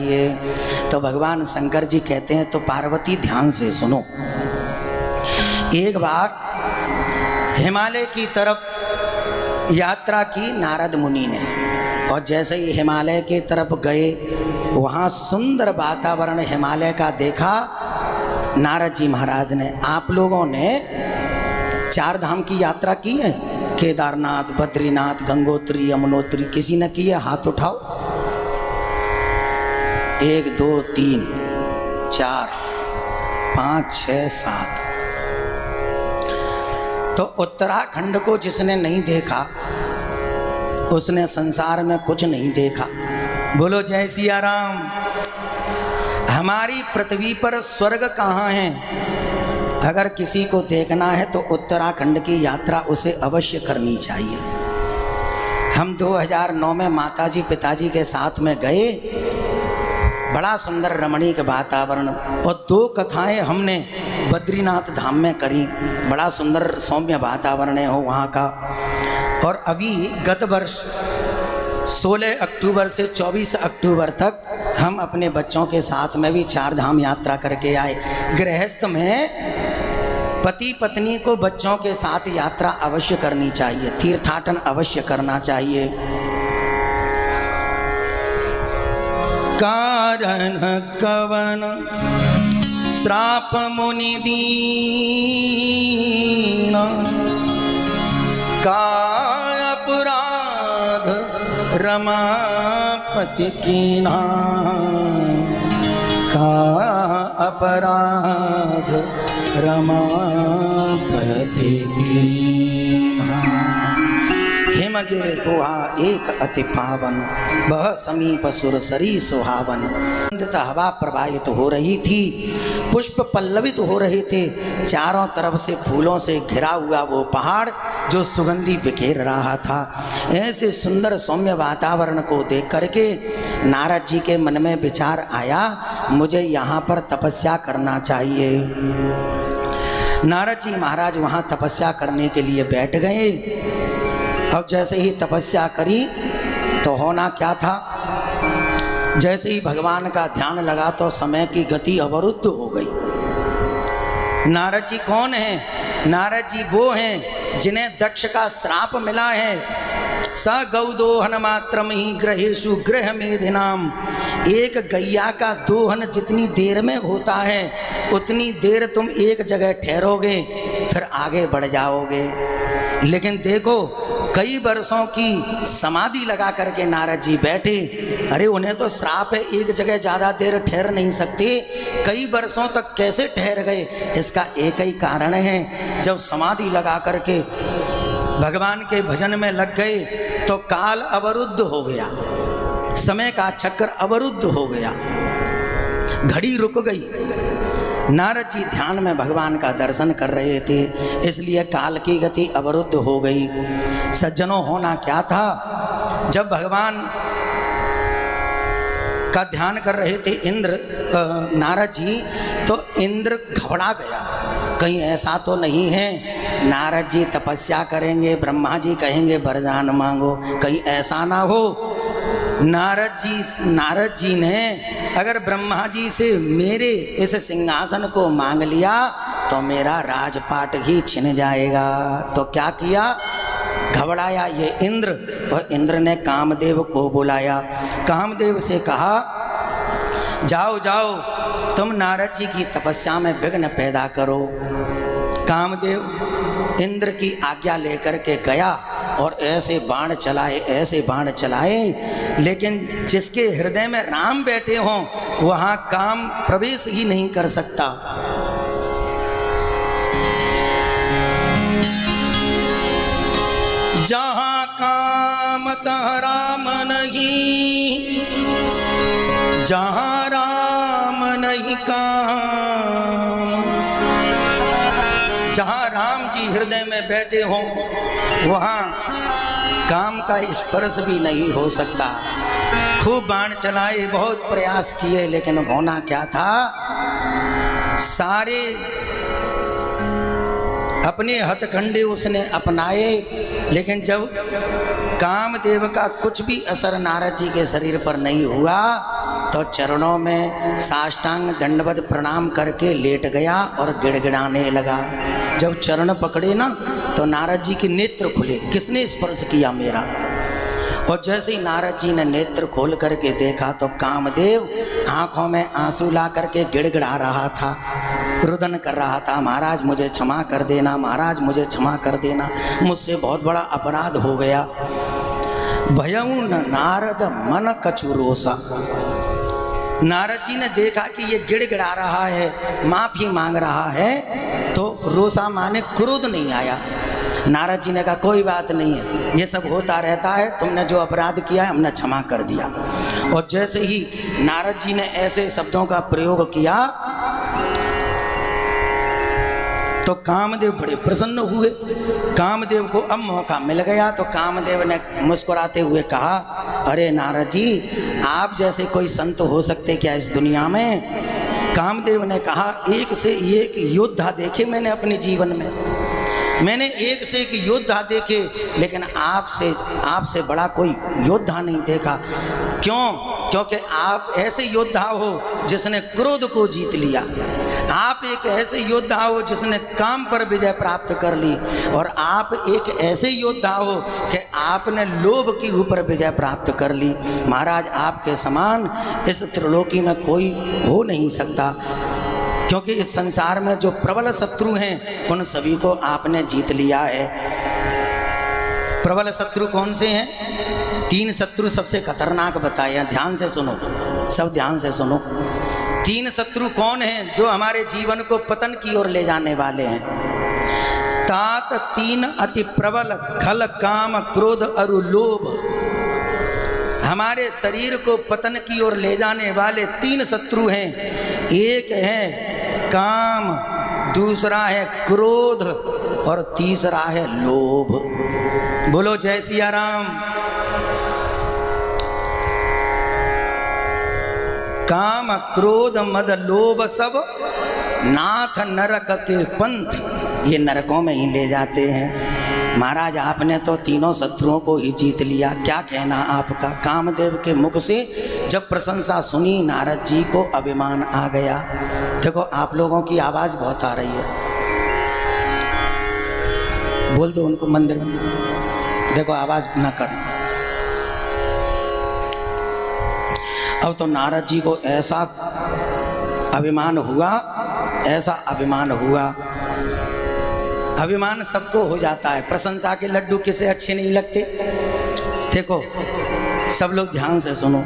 ये तो भगवान शंकर जी कहते हैं तो पार्वती ध्यान से सुनो। एक बार हिमालय की तरफ यात्रा की नारद मुनि ने, और जैसे ही हिमालय की तरफ गए वहाँ सुंदर वातावरण हिमालय का देखा नारद जी महाराज ने। आप लोगों ने 4 धाम की यात्रा की है, केदारनाथ, बद्रीनाथ, गंगोत्री, यमुनोत्री, किसी ने की है? हाथ उठाओ। 1 2 3 4 5 6 7। तो उत्तराखंड को जिसने नहीं देखा उसने संसार में कुछ नहीं देखा। बोलो जय सिया राम। हमारी पृथ्वी पर स्वर्ग कहाँ है? अगर किसी को देखना है तो उत्तराखंड की यात्रा उसे अवश्य करनी चाहिए। हम 2009 में माताजी पिताजी के साथ में गए, बड़ा सुंदर रमणीक वातावरण, और 2 कथाएं हमने बद्रीनाथ धाम में करी। बड़ा सुंदर सौम्य वातावरण है वहाँ का। और अभी गत वर्ष 16 अक्टूबर से 24 अक्टूबर तक हम अपने बच्चों के साथ में भी 4 धाम यात्रा करके आए। गृहस्थ में पति पत्नी को बच्चों के साथ यात्रा अवश्य करनी चाहिए, तीर्थाटन अवश्य करना चाहिए। कारण कवन श्राप मुनि दीना, का अपराध रमापति कीना, का अपराध रमापति कीना। हिमगिरि गुहा एक अति पावन, वह समीप सुरसरी सुहावन। हवा प्रवाहित हो रही थी, पुष्प पल्लवित हो रहे थे, चारों तरफ से फूलों से घिरा हुआ वो पहाड़ जो सुगंधी बिखेर रहा था। ऐसे सुंदर सौम्य वातावरण को देख करके नारद जी के मन में विचार आया, मुझे यहाँ पर तपस्या करना चाहिए। नारद जी महाराज वहाँ तपस्या करने के लिए बैठ गए। अब जैसे ही तपस्या करी तो होना क्या था, जैसे ही भगवान का ध्यान लगा तो समय की गति अवरुद्ध हो गई। नारद जी कौन हैं? नारद जी वो हैं जिन्हें दक्ष का श्राप मिला है। स गौदोहन मात्रम ही ग्रहेशु ग्रह मेधिनाम। एक गैया का दोहन जितनी देर में होता है उतनी देर तुम एक जगह ठहरोगे, फिर आगे बढ़ जाओगे। लेकिन देखो, कई वर्षों की समाधि लगा करके नारद जी बैठे। अरे उन्हें तो श्राप है, एक जगह ज़्यादा देर ठहर नहीं सकते, कई वर्षों तक कैसे ठहर गए? इसका एक ही कारण है, जब समाधि लगा करके भगवान के भजन में लग गए तो काल अवरुद्ध हो गया, समय का चक्र अवरुद्ध हो गया, घड़ी रुक गई। नारद जी ध्यान में भगवान का दर्शन कर रहे थे, इसलिए काल की गति अवरुद्ध हो गई। सज्जनों, होना क्या था, जब भगवान का ध्यान कर रहे थे नारद जी, तो इंद्र घबरा गया। कहीं ऐसा तो नहीं है नारद जी तपस्या करेंगे, ब्रह्मा जी कहेंगे वरदान मांगो, कहीं ऐसा ना हो। नारद जी ने अगर ब्रह्मा जी से मेरे इस सिंहासन को मांग लिया तो मेरा राजपाट ही छिन जाएगा। तो क्या किया? घबराया ये इंद्र, और इंद्र ने कामदेव को बुलाया। कामदेव से कहा, जाओ जाओ तुम नारद जी की तपस्या में विघ्न पैदा करो। कामदेव इंद्र की आज्ञा लेकर के गया और ऐसे बाण चलाए, लेकिन जिसके हृदय में राम बैठे हों वहाँ काम प्रवेश ही नहीं कर सकता। जहाँ काम तहाँ राम नहीं, जहाँ राम नहीं काम। जहाँ राम जी हृदय में बैठे हों वहाँ काम का स्पर्श भी नहीं हो सकता। खूब बाण चलाए, बहुत प्रयास किए, लेकिन होना क्या था, सारे अपने हथकंडे उसने अपनाए, लेकिन जब कामदेव का कुछ भी असर नारद जी के शरीर पर नहीं हुआ तो चरणों में साष्टांग दंडवत प्रणाम करके लेट गया और गिड़गिड़ाने लगा। जब चरण पकड़े ना तो नारद जी के नेत्र खुले, किसने स्पर्श किया मेरा। और जैसे ही नारद जी ने नेत्र खोल करके देखा तो कामदेव आंखों में आंसू ला करके गिड़गिड़ा रहा था, रुदन कर रहा था, महाराज मुझे क्षमा कर देना, महाराज मुझे क्षमा कर देना, मुझसे बहुत बड़ा अपराध हो गया। भयउ नारद मन कछु रोसा। नारद जी ने देखा कि ये गिड़गिड़ा रहा है, माफी मांग रहा है, तो रोसा माने क्रोध नहीं आया। नारद जी ने कहा कोई बात नहीं है, ये सब होता रहता है, तुमने जो अपराध किया है हमने क्षमा कर दिया। और जैसे ही नारद जी ने ऐसे शब्दों का प्रयोग किया तो कामदेव बड़े प्रसन्न हुए। कामदेव को अब मौका मिल गया तो कामदेव ने मुस्कुराते हुए कहा, अरे नारद जी आप जैसे कोई संत हो सकते क्या इस दुनिया में। कामदेव ने कहा, एक से एक योद्धा देखे मैंने अपने जीवन में, मैंने एक से एक योद्धा देखे, लेकिन आपसे बड़ा कोई योद्धा नहीं देखा। क्यों? क्योंकि आप ऐसे योद्धा हो जिसने क्रोध को जीत लिया, आप एक ऐसे योद्धा हो जिसने काम पर विजय प्राप्त कर ली, और आप एक ऐसे योद्धा हो कि आपने लोभ के ऊपर विजय प्राप्त कर ली। महाराज आपके समान इस त्रिलोकी में कोई हो नहीं सकता, क्योंकि इस संसार में जो प्रबल शत्रु हैं उन सभी को आपने जीत लिया है। प्रबल शत्रु कौन से हैं? 3 शत्रु सबसे खतरनाक बताए हैं, ध्यान से सुनो, सब ध्यान से सुनो। 3 शत्रु कौन हैं जो हमारे जीवन को पतन की ओर ले जाने वाले हैं? तात 3 अति प्रबल खल काम क्रोध अरु लोभ। हमारे शरीर को पतन की ओर ले जाने वाले 3 शत्रु हैं। एक है काम, दूसरा है क्रोध और तीसरा है लोभ। बोलो जय सिया राम। काम क्रोध मद लोभ सब नाथ नरक के पंथ, ये नरकों में ही ले जाते हैं। महाराज आपने तो तीनों शत्रुओं को ही जीत लिया, क्या कहना आपका। कामदेव के मुख से जब प्रशंसा सुनी नारद जी को अभिमान आ गया। देखो आप लोगों की आवाज़ बहुत आ रही है, बोल दो उनको मंदिर में, देखो आवाज़ ना करें। अब तो नारद जी को ऐसा अभिमान हुआ, ऐसा अभिमान हुआ। अभिमान सबको हो जाता है, प्रशंसा के लड्डू किसे अच्छे नहीं लगते। देखो सब लोग ध्यान से सुनो।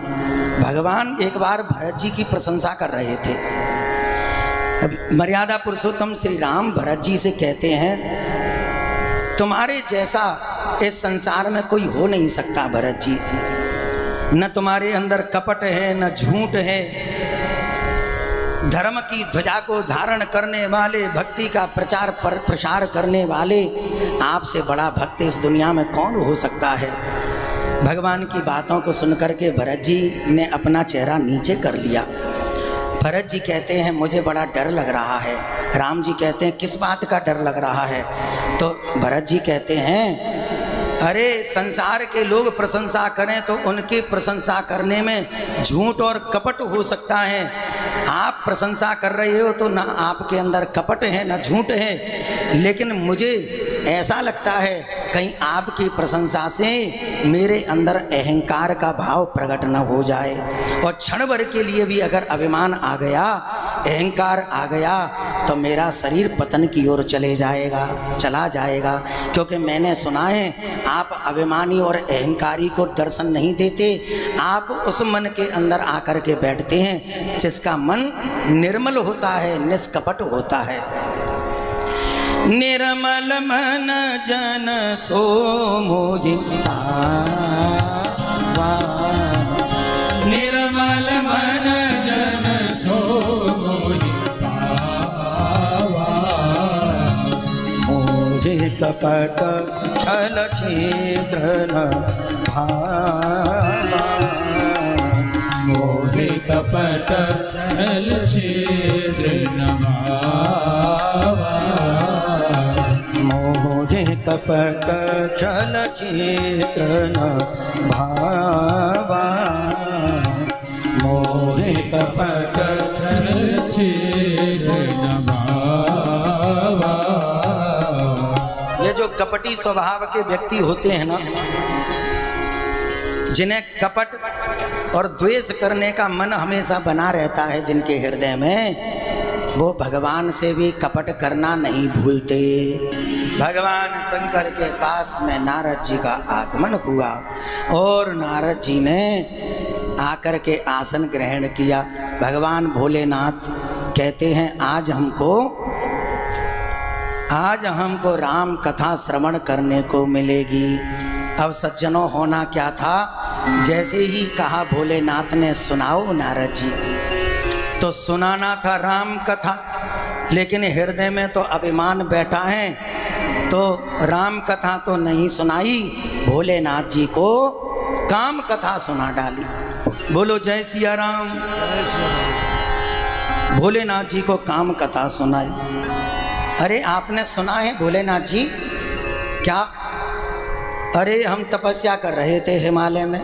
भगवान एक बार भरत जी की प्रशंसा कर रहे थे। मर्यादा पुरुषोत्तम श्री राम भरत जी से कहते हैं, तुम्हारे जैसा इस संसार में कोई हो नहीं सकता भरत जी। न तुम्हारे अंदर कपट है, न झूठ है, धर्म की ध्वजा को धारण करने वाले, भक्ति का प्रसार करने वाले, आपसे बड़ा भक्त इस दुनिया में कौन हो सकता है। भगवान की बातों को सुनकर के भरत जी ने अपना चेहरा नीचे कर लिया। भरत जी कहते हैं मुझे बड़ा डर लग रहा है। राम जी कहते हैं किस बात का डर लग रहा है? तो भरत जी कहते हैं अरे संसार के लोग प्रशंसा करें तो उनकी प्रशंसा करने में झूठ और कपट हो सकता है। आप प्रशंसा कर रहे हो तो ना आपके अंदर कपट है ना झूठ है, लेकिन मुझे ऐसा लगता है कहीं आपकी प्रशंसा से मेरे अंदर अहंकार का भाव प्रकट न हो जाए, और क्षण भर के लिए भी अगर अभिमान आ गया, अहंकार आ गया, तो मेरा शरीर पतन की ओर चला जाएगा। क्योंकि मैंने सुना है आप अभिमानी और अहंकारी को दर्शन नहीं देते, आप उस मन के अंदर आकर के बैठते हैं जिसका मन निर्मल होता है, निष्कपट होता है। निर्मल मन जन सो मोहि पावा, निर्मल मन जन सो मोहि पावा, मोहि कपट छल छिद्र न भावा, मोहि कपट छल छिद्र न भावा, मोहि कपट छल छिद्र न भावा, मोहे कपट ये जो कपटी स्वभाव के व्यक्ति होते हैं ना, जिन्हें कपट और द्वेष करने का मन हमेशा बना रहता है जिनके हृदय में, वो भगवान से भी कपट करना नहीं भूलते। भगवान शंकर के पास में नारद जी का आगमन हुआ और नारद जी ने आकर के आसन ग्रहण किया। भगवान भोलेनाथ कहते हैं आज हमको राम कथा श्रवण करने को मिलेगी। अब सज्जनों, होना क्या था, जैसे ही कहा भोलेनाथ ने सुनाओ नारद जी, तो सुनाना था राम कथा, लेकिन हृदय में तो अभिमान बैठा है, तो राम कथा तो नहीं सुनाई, भोलेनाथ जी को काम कथा सुना डाली। बोलो जय सिया राम। भोलेनाथ जी को काम कथा सुनाई। अरे आपने सुना है भोलेनाथ जी? क्या? अरे हम तपस्या कर रहे थे हिमालय में,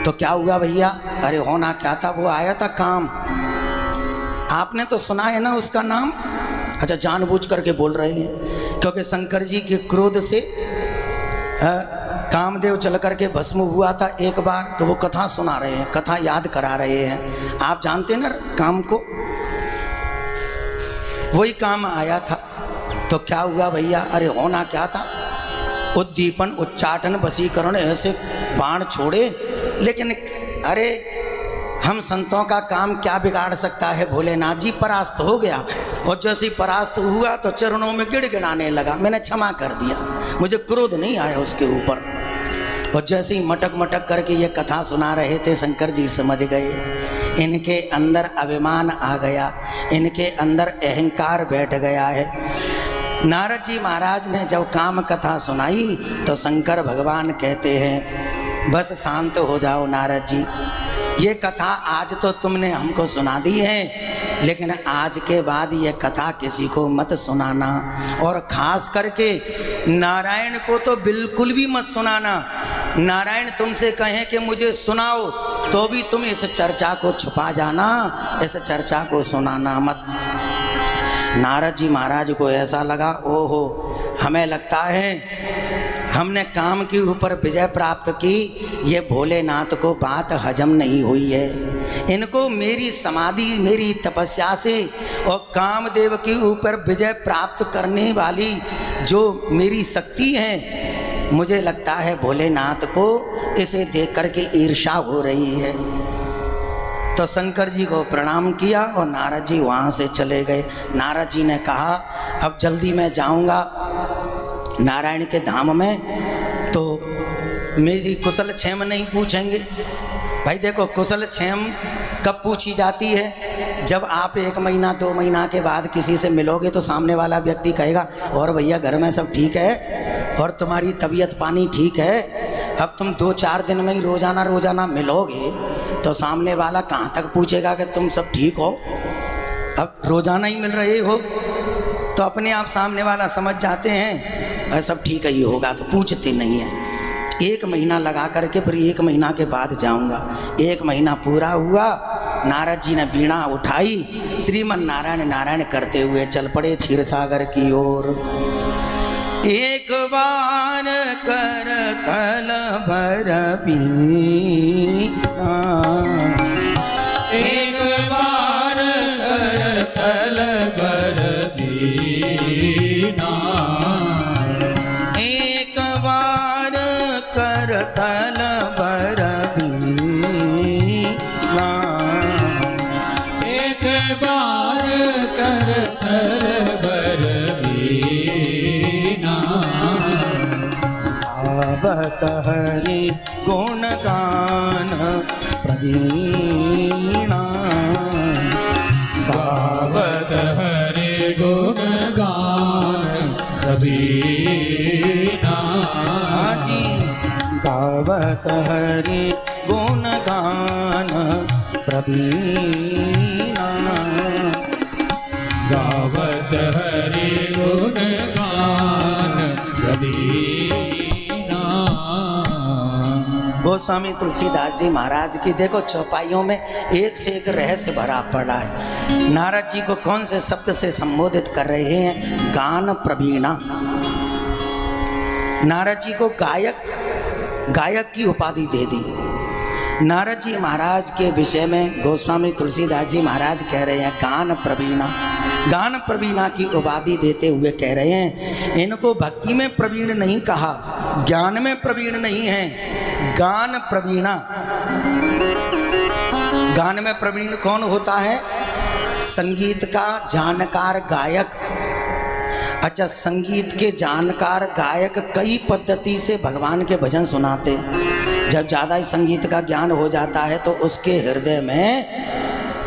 तो क्या हुआ भैया? अरे होना क्या था, वो आया था काम। आपने तो सुना है ना उसका नाम? अच्छा, जानबूझ करके बोल रहे हैं, क्योंकि शंकर जी के क्रोध से कामदेव चल करके भस्म हुआ था एक बार, तो वो कथा सुना रहे हैं, कथा याद करा रहे हैं। आप जानते ना काम को, वही काम आया था। तो क्या हुआ भैया? अरे होना क्या था, उद्दीपन, उच्चाटन, वशीकरण, ऐसे बाण छोड़े, लेकिन अरे हम संतों का काम क्या बिगाड़ सकता है? भोलेनाथ जी परास्त हो गया, और जैसे ही परास्त हुआ तो चरणों में गिड़गिड़ाने लगा। मैंने क्षमा कर दिया, मुझे क्रोध नहीं आया उसके ऊपर। और जैसे ही मटक मटक करके ये कथा सुना रहे थे, शंकर जी समझ गए इनके अंदर अभिमान आ गया, इनके अंदर अहंकार बैठ गया है। नारद जी महाराज ने जब काम कथा सुनाई तो शंकर भगवान कहते हैं, बस शांत हो जाओ नारद जी, ये कथा आज तो तुमने हमको सुना दी है, लेकिन आज के बाद ये कथा किसी को मत सुनाना, और खास करके नारायण को तो बिल्कुल भी मत सुनाना। नारायण तुमसे कहें कि मुझे सुनाओ, तो भी तुम इस चर्चा को छुपा जाना, इस चर्चा को सुनाना मत। नारद जी महाराज को ऐसा लगा, ओहो, हमें लगता है हमने काम के ऊपर विजय प्राप्त की, ये भोलेनाथ को बात हजम नहीं हुई है। इनको मेरी समाधि, मेरी तपस्या से और कामदेव के ऊपर विजय प्राप्त करने वाली जो मेरी शक्ति है, मुझे लगता है भोलेनाथ को इसे देख कर के ईर्ष्या हो रही है। तो शंकर जी को प्रणाम किया और नारद जी वहाँ से चले गए। नारद जी ने कहा, अब जल्दी मैं जाऊँगा नारायण के धाम में, तो मेरी कुशल क्षेम नहीं पूछेंगे। भाई देखो, कुशल क्षेम कब पूछी जाती है? जब आप 1 महीना 2 महीना के बाद किसी से मिलोगे तो सामने वाला व्यक्ति कहेगा, और भैया घर में सब ठीक है, और तुम्हारी तबीयत पानी ठीक है। अब तुम 2-4 दिन में ही रोजाना मिलोगे तो सामने वाला कहाँ तक पूछेगा कि तुम सब ठीक हो? अब रोजाना ही मिल रहे हो तो अपने आप सामने वाला समझ जाते हैं सब ठीक ही होगा, तो पूछते नहीं है। 1 महीना लगा करके फिर 1 महीना के बाद जाऊंगा। 1 महीना पूरा हुआ, नारद जी ने बीणा उठाई, श्रीमन नारायण नारायण करते हुए चल पड़े क्षीर सागर की ओर। एक बार कर थल भर बीणा, एक बार कर थल भर बीणा, एक बार कर थल भर बीणा, एक बार कर थल भर बीणा, गावत हरि गुण गान प्रवीणा, गावत हरि गुण गान प्रवीणा जी, गावत हरि गुण गान प्रवीणा, गावत हरि गुण गान प्रवीणा। गोस्वामी तुलसीदास जी महाराज की देखो चौपाइयों में एक से एक रहस्य भरा पड़ा है। नारद जी को कौन से शब्द से संबोधित कर रहे हैं? गान प्रवीणा। नारद जी को गायक की उपाधि दे दी। नारद जी महाराज के विषय में गोस्वामी तुलसीदास जी महाराज कह रहे हैं गान प्रवीणा। गान प्रवीणा की उपाधि देते हुए कह रहे हैं इनको भक्ति में प्रवीण नहीं कहा, ज्ञान में प्रवीण नहीं है, गान प्रवीणा। गान में प्रवीण कौन होता है? संगीत का जानकार गायक। अच्छा, संगीत के जानकार गायक कई पद्धति से भगवान के भजन सुनाते। जब ज़्यादा ही संगीत का ज्ञान हो जाता है तो उसके हृदय में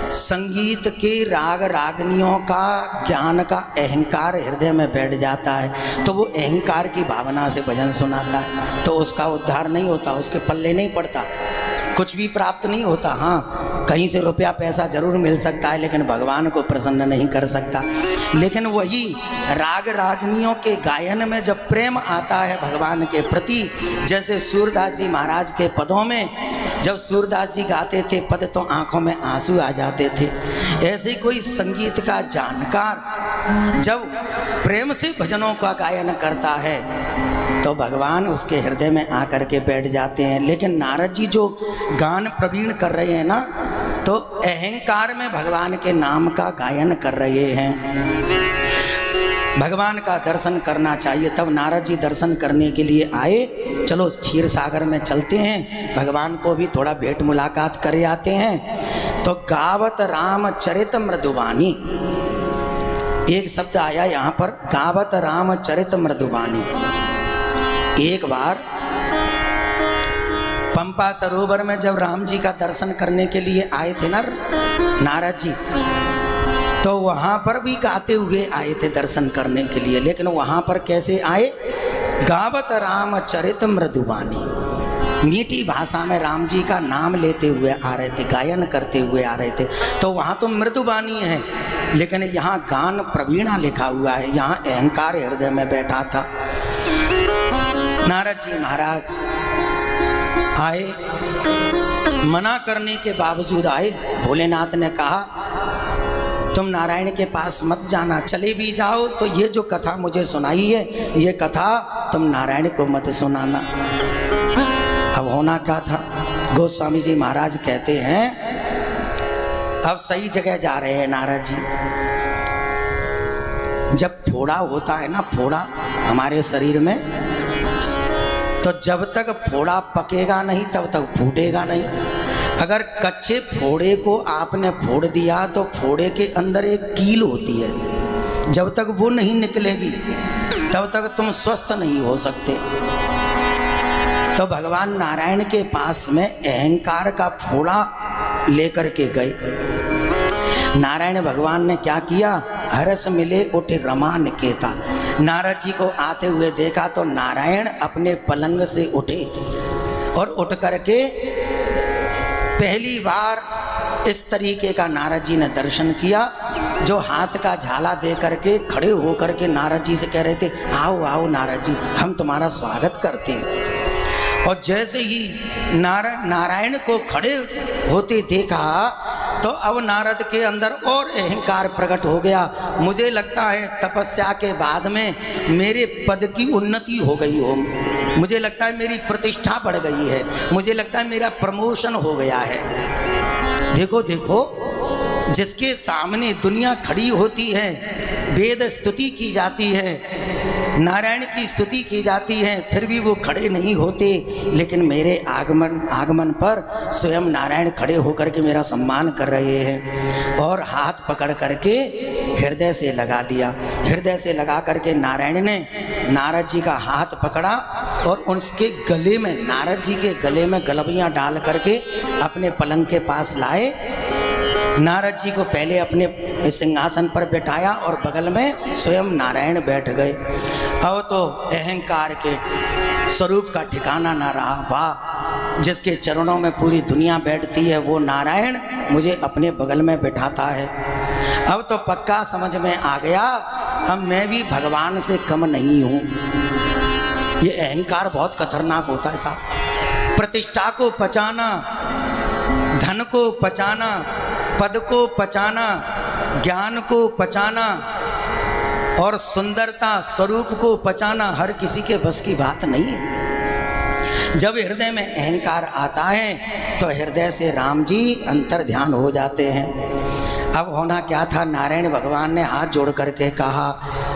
संगीत के राग रागनियों का ज्ञान का अहंकार हृदय में बैठ जाता है, तो वो अहंकार की भावना से भजन सुनाता है, तो उसका उद्धार नहीं होता, उसके पल्ले नहीं पड़ता, कुछ भी प्राप्त नहीं होता। हाँ, कहीं से रुपया पैसा जरूर मिल सकता है लेकिन भगवान को प्रसन्न नहीं कर सकता। लेकिन वही राग रागनियों के गायन में जब प्रेम आता है भगवान के प्रति, जैसे सूरदास जी महाराज के पदों में जब सूरदास जी गाते थे पद तो आंखों में आंसू आ जाते थे। ऐसे कोई संगीत का जानकार जब प्रेम से भजनों का गायन करता है तो भगवान उसके हृदय में आकर के बैठ जाते हैं। लेकिन नारद जी जो गान प्रवीण कर रहे हैं ना, तो अहंकार में भगवान के नाम का गायन कर रहे हैं। भगवान का दर्शन करना चाहिए, तब नारद जी दर्शन करने के लिए आए। चलो क्षीर सागर में चलते हैं, भगवान को भी थोड़ा भेंट मुलाकात कर आते हैं। तो गावत रामचरित मृदुबानी, एक शब्द आया यहाँ पर, गावत रामचरित मृदुबानी। एक बार पंपा सरोवर में जब राम जी का दर्शन करने के लिए आए थे ना नारद जी, तो वहाँ पर भी गाते हुए आए थे दर्शन करने के लिए। लेकिन वहाँ पर कैसे आए? गावत रामचरित मृदुबानी, मीठी भाषा में राम जी का नाम लेते हुए आ रहे थे, गायन करते हुए आ रहे थे। तो वहाँ तो मृदुबानी है, लेकिन यहाँ गान प्रवीणा लिखा हुआ है, यहाँ अहंकार हृदय में बैठा था। नारद जी महाराज आए, मना करने के बावजूद आए। भोलेनाथ ने कहा तुम नारायण के पास मत जाना, चले भी जाओ तो ये जो कथा मुझे सुनाई है, ये कथा तुम नारायण को मत सुनाना। अब होना क्या था? गोस्वामी जी महाराज कहते हैं अब सही जगह जा रहे हैं नारद जी। जब फोड़ा होता है ना, फोड़ा हमारे शरीर में, तो जब तक फोड़ा पकेगा नहीं तब तक फूटेगा नहीं। अगर कच्चे फोड़े को आपने फोड़ दिया तो फोड़े के अंदर एक कील होती है, जब तक वो नहीं निकलेगी तब तक तुम स्वस्थ नहीं हो सकते। तो भगवान नारायण के पास में अहंकार का फोड़ा लेकर के गए। नारायण भगवान ने क्या किया? हरस मिले उठे रमा निकेता। नारद जी को आते हुए देखा तो नारायण अपने पलंग से उठे और उठ करके पहली बार इस तरीके का नारद जी ने दर्शन किया, जो हाथ का झाला दे करके खड़े होकर के नारद जी से कह रहे थे आओ आओ नारद जी, हम तुम्हारा स्वागत करते हैं। और जैसे ही नारायण को खड़े होते देखा तो अब नारद के अंदर और अहंकार प्रकट हो गया। मुझे लगता है तपस्या के बाद में मेरे पद की उन्नति हो गई हो, मुझे लगता है मेरी प्रतिष्ठा बढ़ गई है, मुझे लगता है मेरा प्रमोशन हो गया है। देखो देखो, जिसके सामने दुनिया खड़ी होती है, वेद स्तुति की जाती है, नारायण की स्तुति की जाती है, फिर भी वो खड़े नहीं होते। लेकिन मेरे आगमन पर स्वयं नारायण खड़े होकर के मेरा सम्मान कर रहे हैं और हाथ पकड़ करके हृदय से लगा लिया। हृदय से लगा करके नारायण ने नारद जी का हाथ पकड़ा और उसके गले में, नारद जी के गले में गलबियाँ डाल करके अपने पलंग के पास लाए। नारद जी को पहले अपने सिंहासन पर बैठाया और बगल में स्वयं नारायण बैठ गए। अब तो अहंकार के स्वरूप का ठिकाना ना रहा। वाह, जिसके चरणों में पूरी दुनिया बैठती है वो नारायण मुझे अपने बगल में बैठाता है। अब तो पक्का समझ में आ गया, अब मैं भी भगवान से कम नहीं हूँ। ये अहंकार बहुत खतरनाक होता है साहब। प्रतिष्ठा को पचाना, धन को पचाना, पद को पचाना, ज्ञान को पचाना और सुंदरता स्वरूप को पचाना हर किसी के बस की बात नहीं है। जब हृदय में अहंकार आता है तो हृदय से राम जी अंतर ध्यान हो जाते हैं। अब होना क्या था, नारायण भगवान ने हाथ जोड़ करके कहा,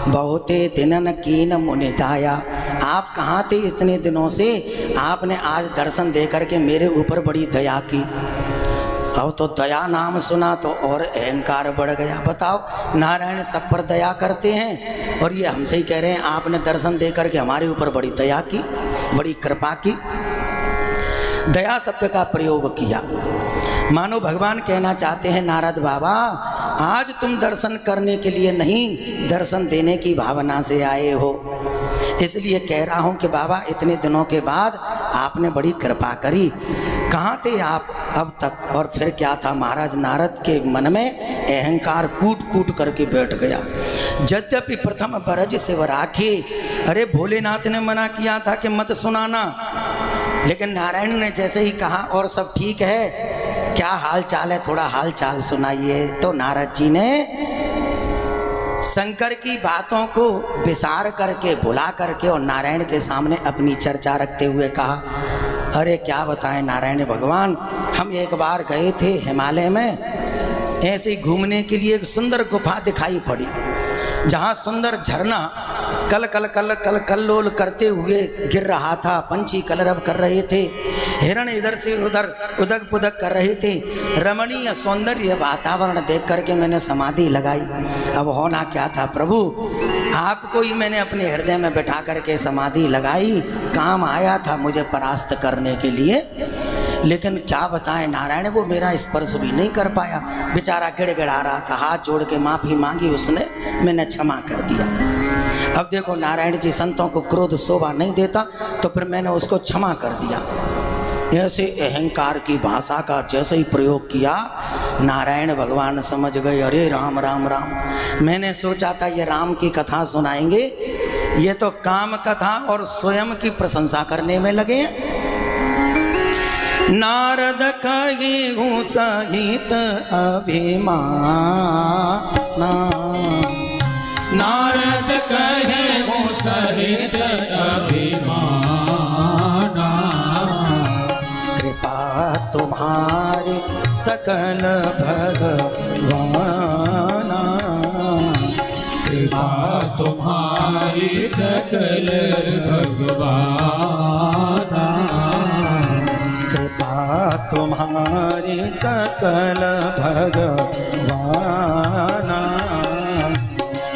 बहुते दिनन कीन मुनिदाया, आप कहाँ थे इतने दिनों से, आपने आज दर्शन दे करके मेरे ऊपर बड़ी दया की। अब तो दया नाम सुना तो और अहंकार बढ़ गया। बताओ, नारायण सब पर दया करते हैं और ये हमसे ही कह रहे हैं आपने दर्शन दे करके हमारे ऊपर बड़ी दया की, बड़ी कृपा की। दया शब्द का प्रयोग किया, मानो भगवान कहना चाहते हैं, नारद बाबा आज तुम दर्शन करने के लिए नहीं, दर्शन देने की भावना से आए हो, इसलिए कह रहा हूँ कि बाबा इतने दिनों के बाद आपने बड़ी कृपा करी। कहाँ थे आप अब तक? और फिर क्या था, महाराज नारद के मन में अहंकार कूट कूट करके बैठ गया। यद्यपि प्रथम बरज शिव राखे, अरे भोलेनाथ ने मना किया था कि मत सुनाना, लेकिन नारायण ने जैसे ही कहा और सब ठीक है, क्या हाल चाल है, थोड़ा हाल चाल सुनाइए, तो नारद जी ने शंकर की बातों को विसार करके भुला करके और नारायण के सामने अपनी चर्चा रखते हुए कहा, अरे क्या बताएं नारायण भगवान, हम एक बार गए थे हिमालय में, ऐसे ही घूमने के लिए एक सुंदर गुफा दिखाई पड़ी, जहाँ सुंदर झरना कल कल कल कल कल्लोल करते हुए गिर रहा था, पंछी कलरव कर रहे थे, हिरण इधर से उधर उदक पुदक कर रहे थे। रमणीय सौंदर्य वातावरण देख करके मैंने समाधि लगाई। अब होना क्या था प्रभु, आपको ही मैंने अपने हृदय में बैठा करके समाधि लगाई, काम आया था मुझे परास्त करने के लिए, लेकिन क्या बताएं नारायण वो मेरा स्पर्श भी नहीं कर पाया, बेचारा गिड़गिड़ा रहा था, हाथ जोड़ के माफ़ी मांगी उसने, मैंने क्षमा कर दिया। अब देखो नारायण जी संतों को क्रोध शोभा नहीं देता, तो फिर मैंने उसको क्षमा कर दिया। ऐसे अहंकार की भाषा का जैसे ही प्रयोग किया, नारायण भगवान समझ गए, अरे राम राम राम, मैंने सोचा था ये राम की कथा सुनाएंगे, ये तो काम कथा और स्वयं की प्रशंसा करने में लगे। नारद कहे हूँ सहित अभिमाना, नारद कहे हूँ सहित अभिमाना, कृपा तुम्हारे सकल भगवाना, कृपा तुम्हारी सकल भगवाना, कृपा तुम्हारी सकल भगवाना,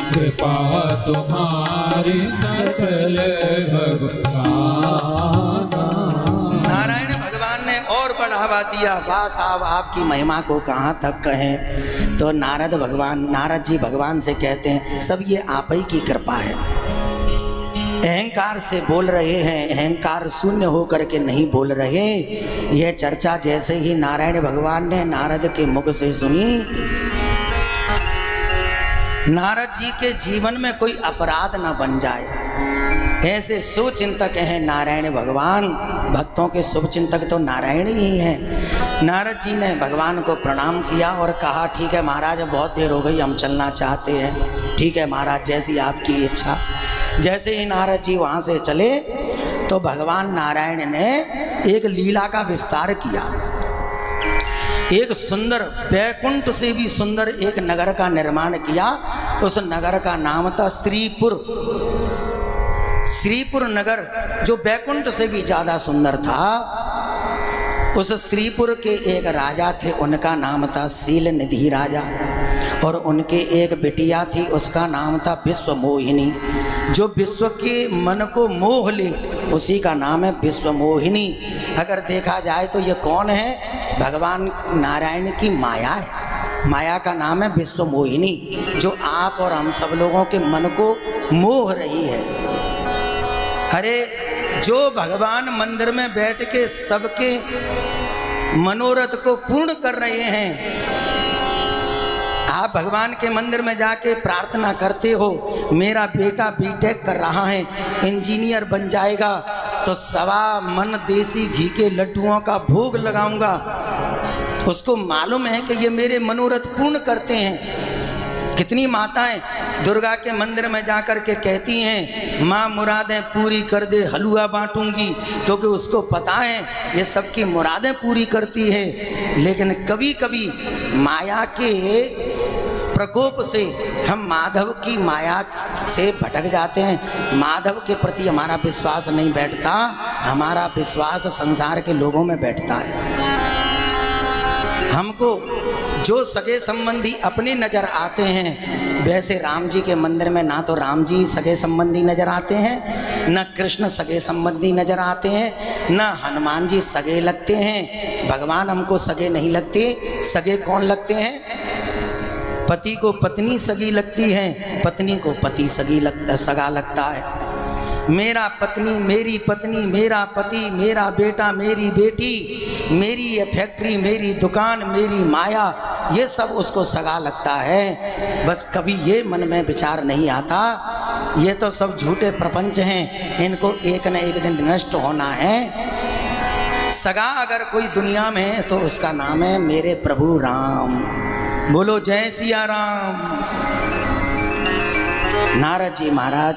कृपा तुम्हारी सकल भगवाना। नारायण भगवान ने और बढ़ावा दिया, वाह साहब आपकी महिमा को कहाँ तक कहें। तो नारद जी भगवान से कहते हैं, सब ये आप ही की कृपा है, अहंकार से बोल रहे हैं, अहंकार शून्य हो करके नहीं बोल रहे। यह चर्चा जैसे ही नारायण भगवान ने नारद के मुख से सुनी, नारद जी के जीवन में कोई अपराध न बन जाए, ऐसे शुभ चिंतक हैं नारायण भगवान। भक्तों के शुभ चिंतक तो नारायण ही हैं। नारद जी ने भगवान को प्रणाम किया और कहा, ठीक है महाराज बहुत देर हो गई, हम चलना चाहते हैं। ठीक है महाराज, जैसी आपकी इच्छा। जैसे ही नारद जी वहाँ से चले तो भगवान नारायण ने एक लीला का विस्तार किया। एक सुंदर, बैकुंठ से भी सुंदर एक नगर का निर्माण किया। उस नगर का नाम था श्रीपुर। श्रीपुर नगर जो बैकुंठ से भी ज़्यादा सुंदर था। उस श्रीपुर के एक राजा थे, उनका नाम था शीलनिधि राजा, और उनके एक बिटिया थी, उसका नाम था विश्वमोहिनी। जो विश्व के मन को मोह ले उसी का नाम है विश्वमोहिनी। अगर देखा जाए तो ये कौन है? भगवान नारायण की माया है। माया का नाम है विश्वमोहिनी, जो आप और हम सब लोगों के मन को मोह रही है। अरे जो भगवान मंदिर में बैठ के सबके मनोरथ को पूर्ण कर रहे हैं, आप भगवान के मंदिर में जाके प्रार्थना करते हो, मेरा बेटा बीटेक कर रहा है, इंजीनियर बन जाएगा, तो 1.25 मन देसी घी के लड्डुओं का भोग लगाऊंगा। उसको मालूम है कि ये मेरे मनोरथ पूर्ण करते हैं। कितनी माताएं दुर्गा के मंदिर में जाकर के कहती हैं, माँ मुरादें पूरी कर दे, हलवा बांटूंगी, क्योंकि उसको पता है ये सबकी मुरादें पूरी करती है। लेकिन कभी कभी माया के प्रकोप से हम माधव की माया से भटक जाते हैं। माधव के प्रति हमारा विश्वास नहीं बैठता, हमारा विश्वास संसार के लोगों में बैठता है। हमको जो सगे संबंधी अपने नज़र आते हैं, वैसे राम जी के मंदिर में ना तो राम जी सगे संबंधी नज़र आते हैं, न कृष्ण सगे संबंधी नज़र आते हैं, न हनुमान जी सगे लगते हैं। भगवान हमको सगे नहीं लगते। सगे कौन लगते हैं? पति को पत्नी सगी लगती है, पत्नी को पति सगा लगता है। मेरा पत्नी, मेरी पत्नी, मेरा पति, मेरा बेटा, मेरी बेटी, मेरी ये फैक्ट्री, मेरी दुकान, मेरी माया, ये सब उसको सगा लगता है। बस कभी ये मन में विचार नहीं आता, ये तो सब झूठे प्रपंच हैं, इनको एक न एक दिन नष्ट होना है। सगा अगर कोई दुनिया में है तो उसका नाम है मेरे प्रभु राम। बोलो जय सिया राम। नारद जी महाराज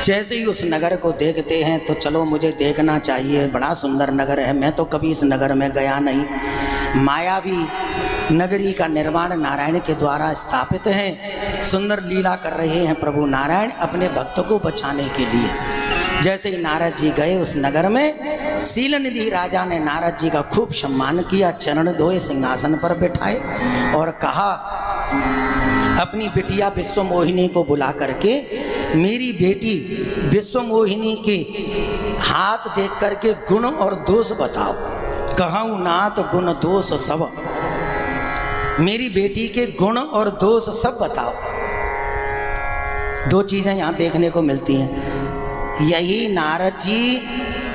जैसे ही उस नगर को देखते हैं तो चलो मुझे देखना चाहिए, बड़ा सुंदर नगर है, मैं तो कभी इस नगर में गया नहीं। मायावी नगरी का निर्माण नारायण के द्वारा स्थापित है। सुंदर लीला कर रहे हैं प्रभु नारायण अपने भक्तों को बचाने के लिए। जैसे ही नारद जी गए उस नगर में, शीलनिधि राजा ने नारद जी का खूब सम्मान किया, चरण धोए, सिंहासन पर बिठाए और कहा अपनी बिटिया विश्वमोहिनी को बुला करके, मेरी बेटी विश्वमोहिनी के हाथ देख करके गुण और दोष बताओ। कहूँ नाथ गुण दोष सब, मेरी बेटी के गुण और दोष सब बताओ। दो चीज़ें यहाँ देखने को मिलती हैं। यही नारद जी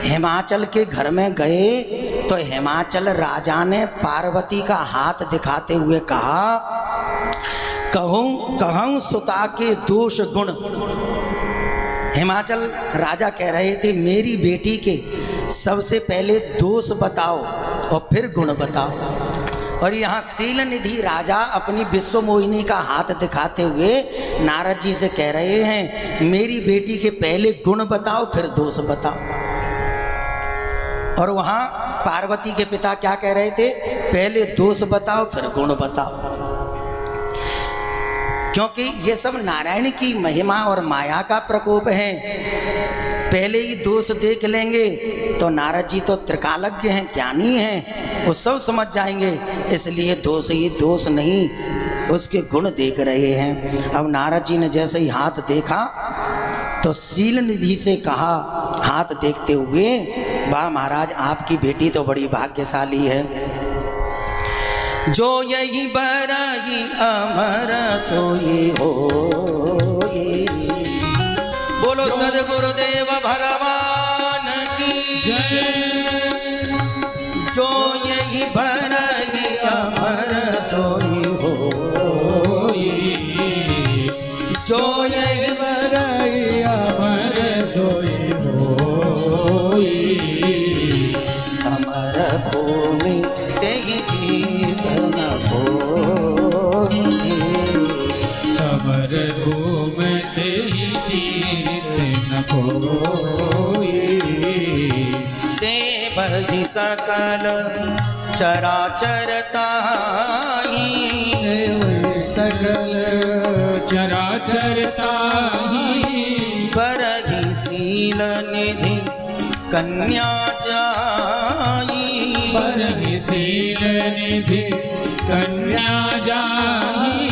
हिमाचल के घर में गए तो हिमाचल राजा ने पार्वती का हाथ दिखाते हुए कहा, कहूँ सुता के दोष गुण। हिमाचल राजा कह रहे थे मेरी बेटी के सबसे पहले दोष बताओ और फिर गुण बताओ। और यहाँ शीलनिधि राजा अपनी विश्वमोहिनी का हाथ दिखाते हुए नारद जी से कह रहे हैं मेरी बेटी के पहले गुण बताओ फिर दोष बताओ। और वहाँ पार्वती के पिता क्या कह रहे थे? पहले दोष बताओ फिर गुण बताओ। क्योंकि ये सब नारायण की महिमा और माया का प्रकोप है। पहले ही दोष देख लेंगे तो नारद जी तो त्रिकालज्ञ हैं, ज्ञानी हैं, वो सब समझ जाएंगे। इसलिए दोष ही दोष नहीं, उसके गुण देख रहे हैं। अब नारद जी ने जैसे ही हाथ देखा तो शीलनिधि से कहा हाथ देखते हुए, वाह महाराज आपकी बेटी तो बड़ी भाग्यशाली है। जो यही बरही अमर सोई हो। बोलो सद्गुरुदेव भगवान की जय। जो यही बरही अमर सोई हो। जो यही बरही अमर सोई हो। समर भूमि तेहि समर भूमि तेहि जीत न कोई। सेवहि सकल चराचर ताहि। सकल चराचर ताहि। बरहि शीलनिधि कन्या जाई। बरहि शीलनिधि कन्या जाई।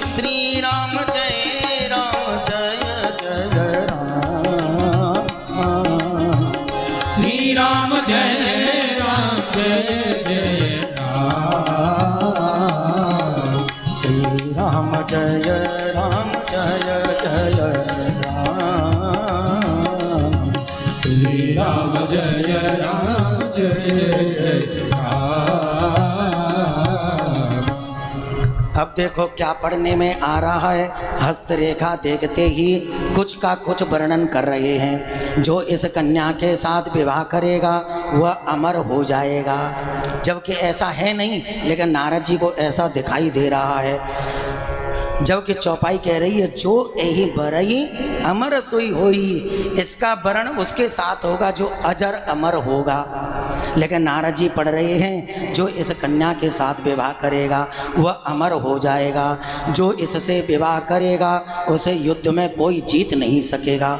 श्री राम जय जय राम। श्री राम जय जय राम। श्री राम जय जय राम। श्री राम जय राम जय राम। अब देखो क्या पढ़ने में आ रहा है, हस्तरेखा देखते ही कुछ का कुछ वर्णन कर रहे हैं। जो इस कन्या के साथ विवाह करेगा वह अमर हो जाएगा, जबकि ऐसा है नहीं, लेकिन नारद जी को ऐसा दिखाई दे रहा है। जबकि चौपाई कह रही है जो यही बरई अमर सोई होई, इसका वर्ण उसके साथ होगा जो अजर अमर होगा। लेकिन नारद जी पढ़ रहे हैं जो इस कन्या के साथ विवाह करेगा वह अमर हो जाएगा, जो इससे विवाह करेगा उसे युद्ध में कोई जीत नहीं सकेगा।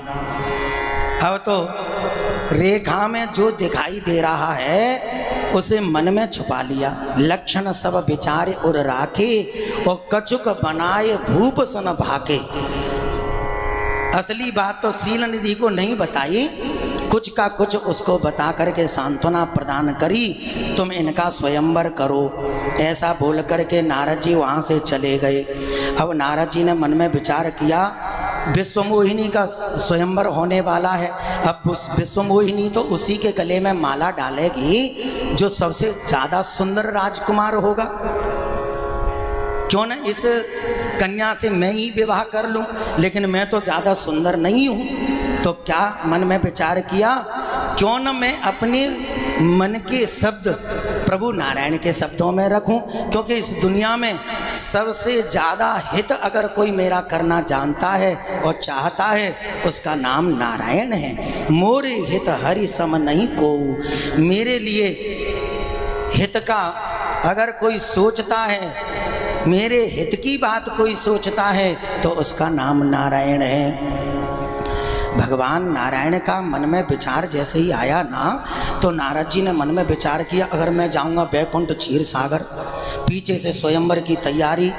अब तो रेखा में जो दिखाई दे रहा है उसे मन में छुपा लिया। लक्षण सब विचार उर राखे और कछुक बनाए भूप सन भाके। असली बात तो शील निधि को नहीं बताई, कुछ का कुछ उसको बता करके सांत्वना प्रदान करी, तुम इनका स्वयंवर करो, ऐसा बोल करके नारद जी वहाँ से चले गए। अब नारद जी ने मन में विचार किया विश्वमोहिनी का स्वयंवर होने वाला है। अब विश्वमोहिनी तो उसी के गले में माला डालेगी जो सबसे ज़्यादा सुंदर राजकुमार होगा। क्यों न इस कन्या से मैं ही विवाह कर लूं, लेकिन मैं तो ज़्यादा सुंदर नहीं हूं। तो क्या मन में विचार किया, क्यों न मैं अपने मन के शब्द प्रभु नारायण के शब्दों में रखूं, क्योंकि इस दुनिया में सबसे ज़्यादा हित अगर कोई मेरा करना जानता है और चाहता है उसका नाम नारायण है। मोरे हित हरि सम नहीं को, मेरे लिए हित का अगर कोई सोचता है, मेरे हित की बात कोई सोचता है तो उसका नाम नारायण है। भगवान नारायण का मन में विचार जैसे ही आया ना, तो नारद जी ने मन में विचार किया अगर मैं जाऊंगा वैकुंठ क्षीर सागर, पीछे से स्वयंवर की तैयारी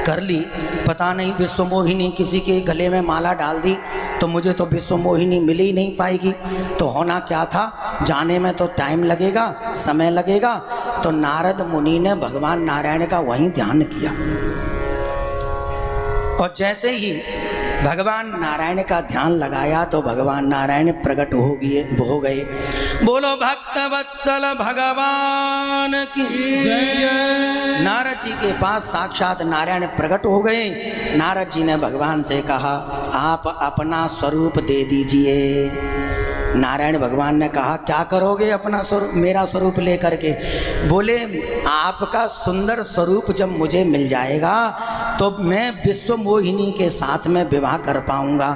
कर ली, पता नहीं विश्वमोहिनी किसी के गले में माला डाल दी तो मुझे तो विश्वमोहिनी मिल ही नहीं पाएगी। तो होना क्या था, जाने में तो टाइम लगेगा, समय लगेगा। तो नारद मुनि ने भगवान नारायण का वहीं ध्यान किया और जैसे ही भगवान नारायण का ध्यान लगाया तो भगवान नारायण प्रकट हो गए। बोलो भक्त वत्सल भगवान की जय। नारद जी के पास साक्षात नारायण प्रकट हो गए। नारद जी ने भगवान से कहा आप अपना स्वरूप दे दीजिए। नारायण भगवान ने कहा क्या करोगे अपना स्वरूप, मेरा स्वरूप लेकर के? बोले आपका सुंदर स्वरूप जब मुझे मिल जाएगा तो मैं विश्वमोहिनी के साथ में विवाह कर पाऊंगा,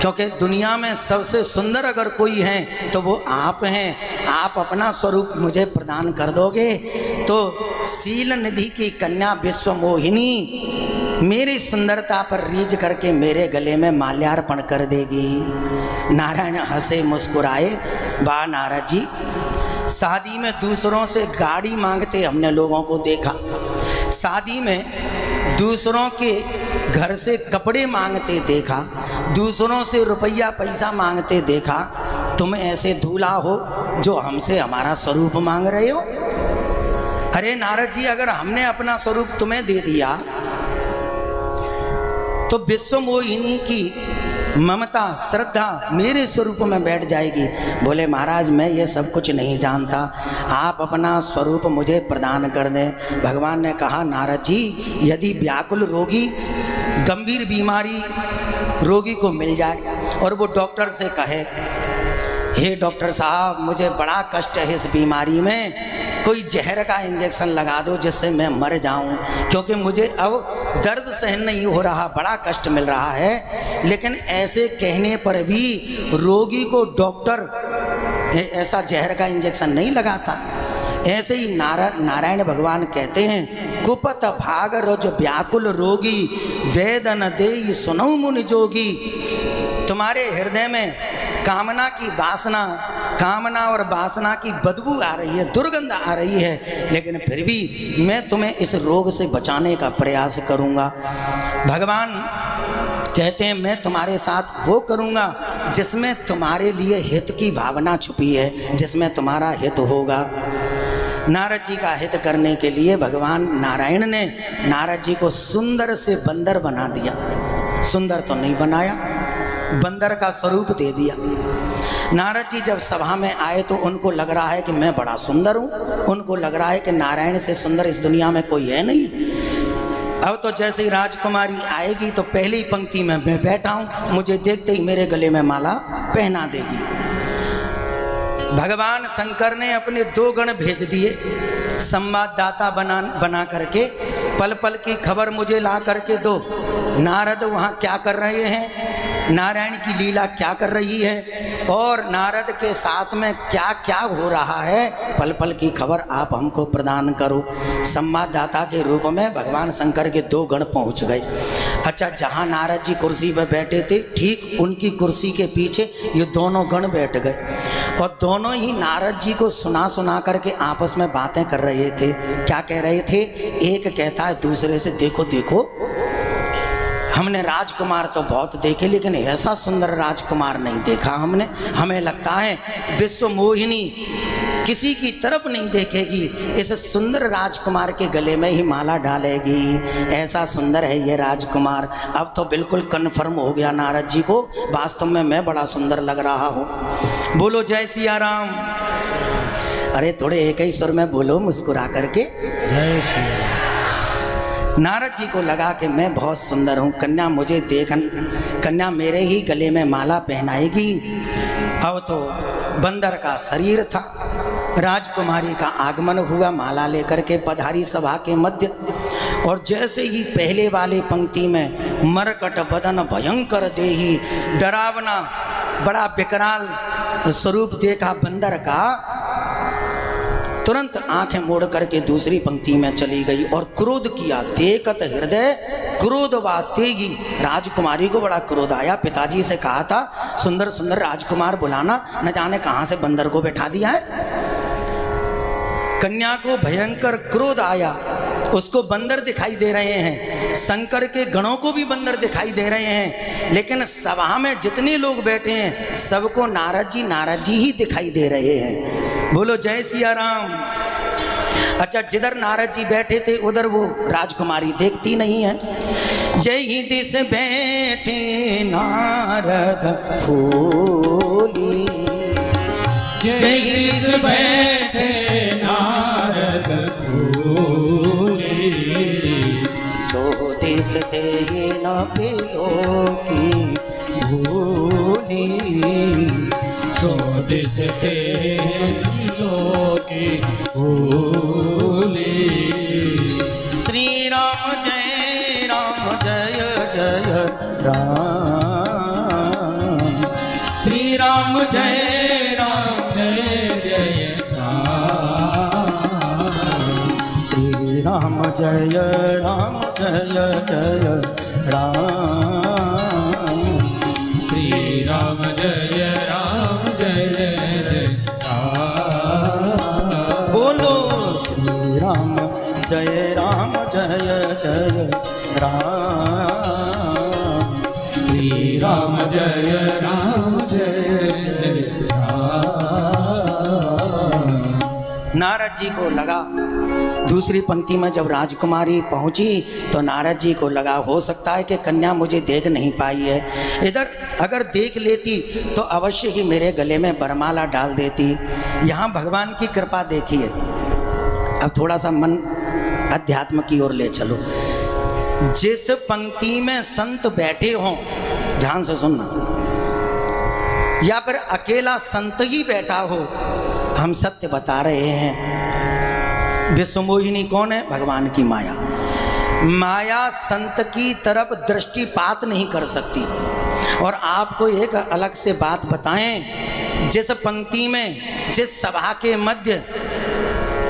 क्योंकि दुनिया में सबसे सुंदर अगर कोई है तो वो आप हैं। आप अपना स्वरूप मुझे प्रदान कर दोगे तो शील निधि की कन्या विश्वमोहिनी मेरी सुंदरता पर रीझ करके मेरे गले में माल्यार्पण कर देगी। नारायण हंसे मुस्कुराए, वाह नारद जी, शादी में दूसरों से गाड़ी मांगते हमने लोगों को देखा, शादी में दूसरों के घर से कपड़े मांगते देखा, दूसरों से रुपया पैसा मांगते देखा। तुम ऐसे दूल्हा हो जो हमसे हमारा स्वरूप मांग रहे हो? अरे नारद जी, अगर हमने अपना स्वरूप तुम्हें दे दिया तो विश्वमोहिनी की ममता श्रद्धा मेरे स्वरूप में बैठ जाएगी। बोले महाराज मैं ये सब कुछ नहीं जानता, आप अपना स्वरूप मुझे प्रदान कर दें। भगवान ने कहा नारद जी, यदि व्याकुल रोगी, गंभीर बीमारी रोगी को मिल जाए और वो डॉक्टर से कहे हे डॉक्टर साहब मुझे बड़ा कष्ट है इस बीमारी में, कोई जहर का इंजेक्शन लगा दो जिससे मैं मर जाऊं, क्योंकि मुझे अब दर्द सहन नहीं हो रहा, बड़ा कष्ट मिल रहा है। लेकिन ऐसे कहने पर भी रोगी को डॉक्टर ऐसा जहर का इंजेक्शन नहीं लगाता। ऐसे ही नारायण भगवान कहते हैं कुपत भाग रोज व्याकुल रोगी, वेदन देई सुनौ मुनि जोगी। तुम्हारे हृदय में कामना की वासना, कामना और वासना की बदबू आ रही है, दुर्गंध आ रही है, लेकिन फिर भी मैं तुम्हें इस रोग से बचाने का प्रयास करूंगा। भगवान कहते हैं मैं तुम्हारे साथ वो करूंगा जिसमें तुम्हारे लिए हित की भावना छुपी है, जिसमें तुम्हारा हित होगा। नारद जी का हित करने के लिए भगवान नारायण ने नारद जी को सुंदर से बंदर बना दिया। सुंदर तो नहीं बनाया, बंदर का स्वरूप दे दिया। नारद जी जब सभा में आए तो उनको लग रहा है कि मैं बड़ा सुंदर हूँ, उनको लग रहा है कि नारायण से सुंदर इस दुनिया में कोई है नहीं। अब तो जैसे ही राजकुमारी आएगी तो पहली पंक्ति में मैं बैठा हूँ, मुझे देखते ही मेरे गले में माला पहना देगी। भगवान शंकर ने अपने 2 गण भेज दिए, संवाददाता बना करके पल पल की खबर मुझे ला करके दो। नारद वहाँ क्या कर रहे हैं, नारायण की लीला क्या कर रही है, और नारद के साथ में क्या क्या हो रहा है, पल पल की खबर आप हमको प्रदान करो। संवाददाता के रूप में भगवान शंकर के 2 गण पहुंच गए। अच्छा, जहां नारद जी कुर्सी पर बैठे थे, ठीक उनकी कुर्सी के पीछे ये दोनों गण बैठ गए और दोनों ही नारद जी को सुना करके आपस में बातें कर रहे थे। क्या कह रहे थे? एक कहता है दूसरे से, देखो देखो, हमने राजकुमार तो बहुत देखे लेकिन ऐसा सुंदर राजकुमार नहीं देखा हमने। हमें लगता है विश्व मोहिनी किसी की तरफ नहीं देखेगी, इस सुंदर राजकुमार के गले में ही माला डालेगी। ऐसा सुंदर है ये राजकुमार। अब तो बिल्कुल कन्फर्म हो गया नारद जी को, वास्तव में मैं बड़ा सुंदर लग रहा हूँ। बोलो जय सिया राम। अरे थोड़े एक ही स्वर में बोलो मुस्कुरा करके, जय श्री। नारद जी को लगा कि मैं बहुत सुंदर हूँ, कन्या मुझे कन्या मेरे ही गले में माला पहनाएगी। अब तो बंदर का शरीर था, राजकुमारी का आगमन हुआ, माला लेकर के पधारी सभा के मध्य। और जैसे ही पहले वाले पंक्ति में मरकट बदन भयंकर देही, डरावना बड़ा विकराल स्वरूप देखा बंदर का, तुरंत आंखें मोड़ करके दूसरी पंक्ति में चली गई और क्रोध किया। देखत हृदय क्रोध तेगी, राजकुमारी को बड़ा क्रोध आया। पिताजी से कहा था सुंदर सुंदर राजकुमार बुलाना, न जाने कहां से बंदर को बैठा दिया है। कन्या को भयंकर क्रोध आया, उसको बंदर दिखाई दे रहे हैं, शंकर के गणों को भी बंदर दिखाई दे रहे हैं, लेकिन सभा में जितने लोग बैठे हैं सबको नारद जी ही दिखाई दे रहे हैं। बोलो जय सिया राम। अच्छा, जिधर नारद जी बैठे थे उधर वो राजकुमारी देखती नहीं है। जय ही दिस बैठे नारद फूली, जय ही दिस बैठे नारद फूली, जो दिस ते न पिलो की भूली, सो दिस ते लोकी भूली। श्री राम जय जय राम, श्री राम जय जय राम, श्री राम जय जय राम, श्री राम जय जय राम। बोलो श्री राम जय जय राम, श्री राम जय राम। नारद जी को लगा, दूसरी पंक्ति में जब राजकुमारी पहुंची तो नारद जी को लगा हो सकता है कि कन्या मुझे देख नहीं पाई है, इधर अगर देख लेती तो अवश्य ही मेरे गले में बरमाला डाल देती। यहाँ भगवान की कृपा देखिए। अब थोड़ा सा मन अध्यात्म की ओर ले चलो। जिस पंक्ति में संत बैठे हों, ध्यान से सुनना, या फिर अकेला संत ही बैठा हो, हम सत्य बता रहे हैं। विश्वमोहिनी कौन है? भगवान की माया। माया संत की तरफ दृष्टिपात नहीं कर सकती। और आपको एक अलग से बात बताएं, जिस पंक्ति में, जिस सभा के मध्य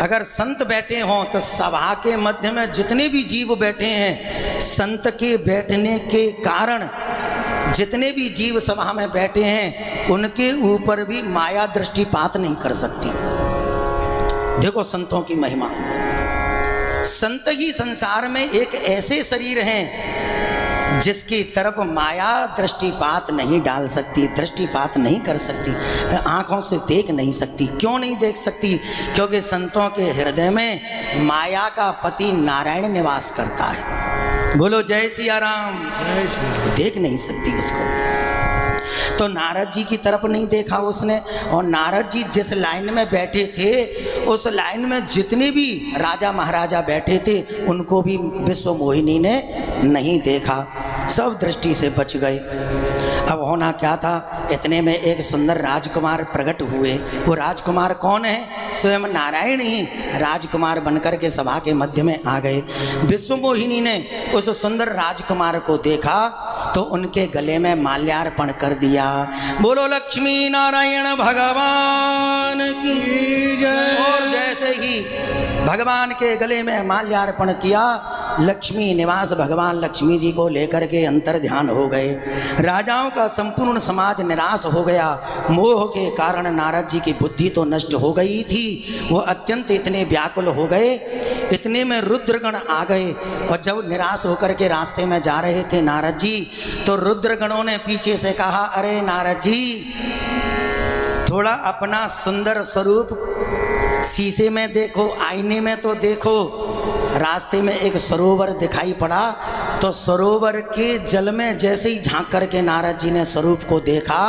अगर संत बैठे हों तो सभा के मध्य में जितने भी जीव बैठे हैं, संत के बैठने के कारण जितने भी जीव सभा में बैठे हैं उनके ऊपर भी माया दृष्टिपात नहीं कर सकती। देखो संतों की महिमा। संत ही संसार में एक ऐसे शरीर हैं जिसकी तरफ माया दृष्टिपात नहीं डाल सकती, दृष्टिपात नहीं कर सकती, आंखों से देख नहीं सकती। क्यों नहीं देख सकती? क्योंकि संतों के हृदय में माया का पति नारायण निवास करता है। बोलो जय सिया राम। देख नहीं सकती उसको। तो नारद जी की तरफ नहीं देखा उसने, और नारद जी जिस लाइन में बैठे थे उस लाइन में जितने भी राजा महाराजा बैठे थे उनको भी विश्व मोहिनी ने नहीं देखा, सब दृष्टि से बच गए। अब होना क्या था, इतने में एक सुंदर राजकुमार प्रकट हुए। वो राजकुमार कौन है? स्वयं नारायण ही राजकुमार बनकर के सभा के मध्य में आ गए। विश्व मोहिनी ने उस सुंदर राजकुमार को देखा तो उनके गले में माल्यार्पण कर दिया। बोलो लक्ष्मी नारायण भगवान की जय। और जैसे ही भगवान के गले में माल्यार्पण किया, लक्ष्मी निवास भगवान लक्ष्मी जी को लेकर के अंतर ध्यान हो गए। राजाओं का संपूर्ण समाज निराश हो गया। मोह के कारण नारद जी की बुद्धि तो नष्ट हो गई थी, वो अत्यंत इतने व्याकुल हो गए। इतने में रुद्रगण आ गए, और जब निराश होकर के रास्ते में जा रहे थे नारद जी, तो रुद्रगणों ने पीछे से कहा, अरे नारद जी, थोड़ा अपना सुंदर स्वरूप शीशे में देखो, आईने में तो देखो। रास्ते में एक सरोवर दिखाई पड़ा, तो सरोवर के जल में जैसे ही झांक करके नारद जी ने स्वरूप को देखा